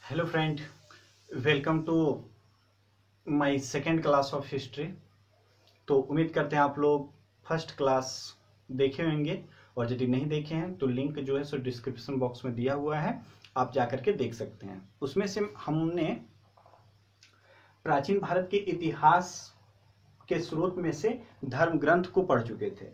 Hello friend, welcome to my second class of history. तो उम्मीद करते हैं आप लोग फर्स्ट क्लास देखे होंगे, और यदि नहीं देखे हैं तो लिंक जो है सो डिस्क्रिप्शन बॉक्स में दिया हुआ है, आप जाकर के देख सकते हैं। उसमें से हमने प्राचीन भारत के इतिहास के स्रोत में से धर्म ग्रंथ को पढ़ चुके थे।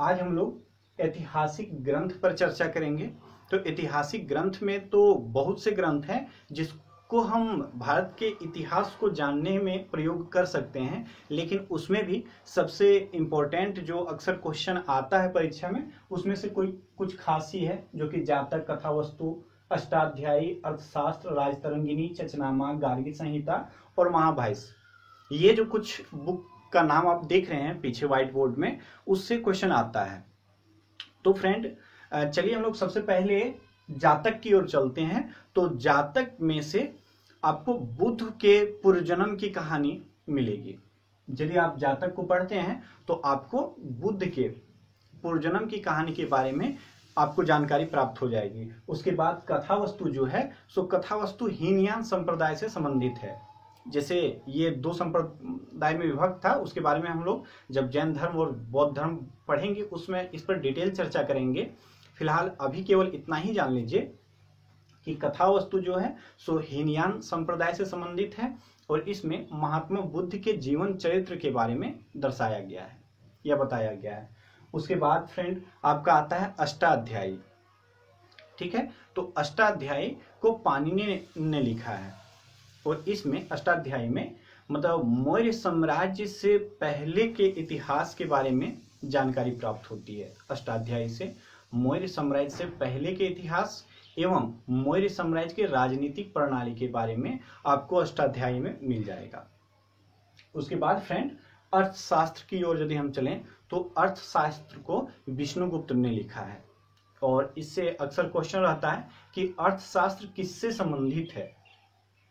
आज हम लोग ऐतिहासिक ग्रंथ पर चर्चा करेंगे। तो ऐतिहासिक ग्रंथ में तो बहुत से ग्रंथ हैं जिसको हम भारत के इतिहास को जानने में प्रयोग कर सकते हैं, लेकिन उसमें भी सबसे इम्पोर्टेंट जो अक्सर क्वेश्चन आता है परीक्षा में, उसमें से कोई कुछ खास ही है, जो कि जातक, कथावस्तु, अष्टाध्यायी, अर्थशास्त्र, राजतरंगिणी, चचनामा, गार्गी संहिता और महाभाष्य। ये जो कुछ बुक का नाम आप देख रहे हैं पीछे व्हाइट बोर्ड में, उससे क्वेश्चन आता है। तो फ्रेंड चलिए हम लोग सबसे पहले जातक की ओर चलते हैं। तो जातक में से आपको बुद्ध के पूर्वजन्म की कहानी मिलेगी। यदि आप जातक को पढ़ते हैं तो आपको बुद्ध के पूर्वजन्म की कहानी के बारे में आपको जानकारी प्राप्त हो जाएगी। उसके बाद कथावस्तु जो है सो कथावस्तु हीनयान संप्रदाय से संबंधित है। जैसे ये दो संप्रदाय में विभक्त था, उसके बारे में हम लोग जब जैन धर्म और बौद्ध धर्म पढ़ेंगे उसमें इस पर डिटेल चर्चा करेंगे। फिलहाल अभी केवल इतना ही जान लीजिए कि कथावस्तु जो है सो हीनयान संप्रदाय से संबंधित है, और इसमें महात्मा बुद्ध के जीवन चरित्र के बारे में दर्शाया गया है या बताया गया है। उसके बाद फ्रेंड आपका आता है अष्टाध्यायी। ठीक है, तो अष्टाध्यायी को पाणिनि ने लिखा है, और इसमें अष्टाध्यायी में मतलब मौर्य साम्राज्य से पहले के इतिहास के बारे में जानकारी प्राप्त होती है। अष्टाध्यायी से मौर्य साम्राज्य से पहले के इतिहास एवं मौर्य साम्राज्य के राजनीतिक प्रणाली के बारे में आपको अष्टाध्यायी में मिल जाएगा। उसके बाद फ्रेंड अर्थशास्त्र की ओर यदि हम चलें तो अर्थशास्त्र को विष्णुगुप्त ने लिखा है, और इससे अक्सर क्वेश्चन रहता है कि अर्थशास्त्र किससे संबंधित है।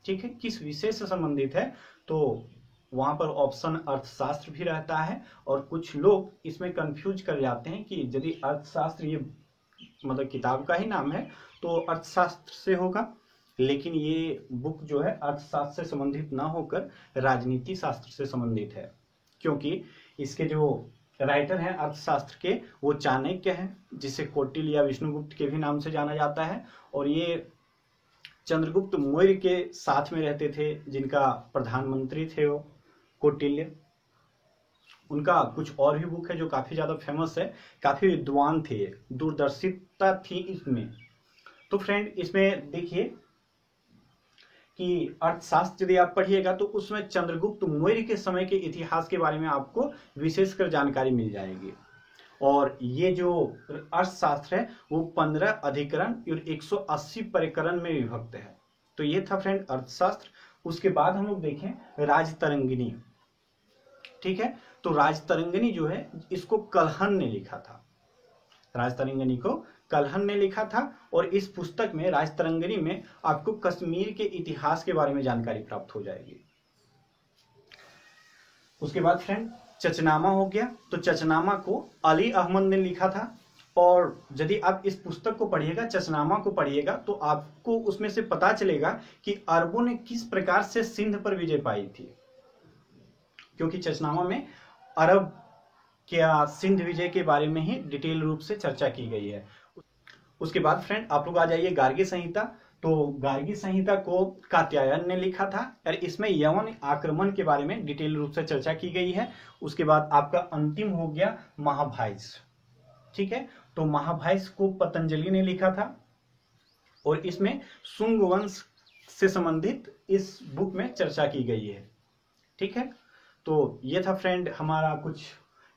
ठीक है, किस विषय से संबंधित है, तो वहां पर ऑप्शन अर्थशास्त्र भी रहता है। और कुछ लोग इसमें कंफ्यूज कर जाते हैं कि यदि अर्थशास्त्र ये मतलब किताब का ही नाम है तो अर्थशास्त्र से होगा, लेकिन ये बुक जो है अर्थशास्त्र से संबंधित ना होकर राजनीति शास्त्र से संबंधित है, क्योंकि इसके जो राइटर हैं अर्थशास्त्र के वो चाणक्य हैं, जिसे कौटिल्य या विष्णुगुप्त के भी नाम से जाना जाता है। और ये चंद्रगुप्त मौर्य के साथ में रहते थे, जिनका प्रधानमंत्री थे वो कौटिल्य। उनका कुछ और भी बुक है जो काफी ज्यादा फेमस है, काफी विद्वान थे, दूरदर्शिता थी इसमें। तो फ्रेंड इसमें देखिए कि अर्थशास्त्र यदि आप पढ़िएगा तो उसमें चंद्रगुप्त मौर्य के समय के इतिहास के बारे में आपको विशेषकर जानकारी मिल जाएगी। और ये जो अर्थशास्त्र है वो 15 अधिकरण और 180 परिकरण में विभक्त है। तो ये था फ्रेंड अर्थशास्त्र। उसके बाद हम लोग देखें राजतरंगिणी। ठीक है, तो राजतरंगिणी जो है इसको कल्हण ने लिखा था। राजतरंगिणी को कल्हण ने लिखा था, और इस पुस्तक में राजतरंगिणी में आपको कश्मीर के इतिहास के बारे में जानकारी प्राप्त हो जाएगी। उसके बाद फ्रेंड चचनामा हो गया। तो चचनामा को अली अहमद ने लिखा था, और यदि आप इस पुस्तक को पढ़िएगा, चचनामा को पढ़िएगा, तो आपको उसमें से पता चलेगा कि अरबों ने किस प्रकार से सिंध पर विजय पाई थी, क्योंकि चचनामा में अरब क्या सिंध विजय के बारे में ही डिटेल रूप से चर्चा की गई है। उसके बाद फ्रेंड आप लोग आ जाइए गार्गी संहिता। तो गार्गी संहिता को कात्यायन ने लिखा था, और इसमें यवन आक्रमण के बारे में डिटेल रूप से चर्चा की गई है। उसके बाद आपका अंतिम हो गया महाभाष्य। ठीक है, तो महाभाष्य को पतंजलि ने लिखा था, और इसमें शुंग वंश से संबंधित इस बुक में चर्चा की गई है। ठीक है, तो ये था फ्रेंड हमारा कुछ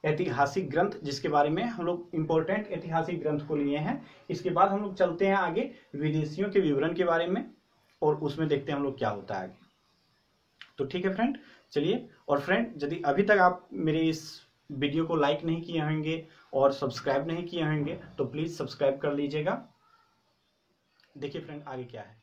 ऐतिहासिक ग्रंथ, जिसके बारे में हम लोग इंपॉर्टेंट ऐतिहासिक ग्रंथ को लिए हैं। इसके बाद हम लोग चलते हैं आगे विदेशियों के विवरण के बारे में, और उसमें देखते हैं हम लोग क्या होता है आगे। तो ठीक है फ्रेंड, चलिए। और फ्रेंड यदि अभी तक आप मेरे इस वीडियो को लाइक नहीं किए होंगे और सब्सक्राइब नहीं किए होंगे तो प्लीज सब्सक्राइब कर लीजिएगा। देखिए फ्रेंड आगे क्या है।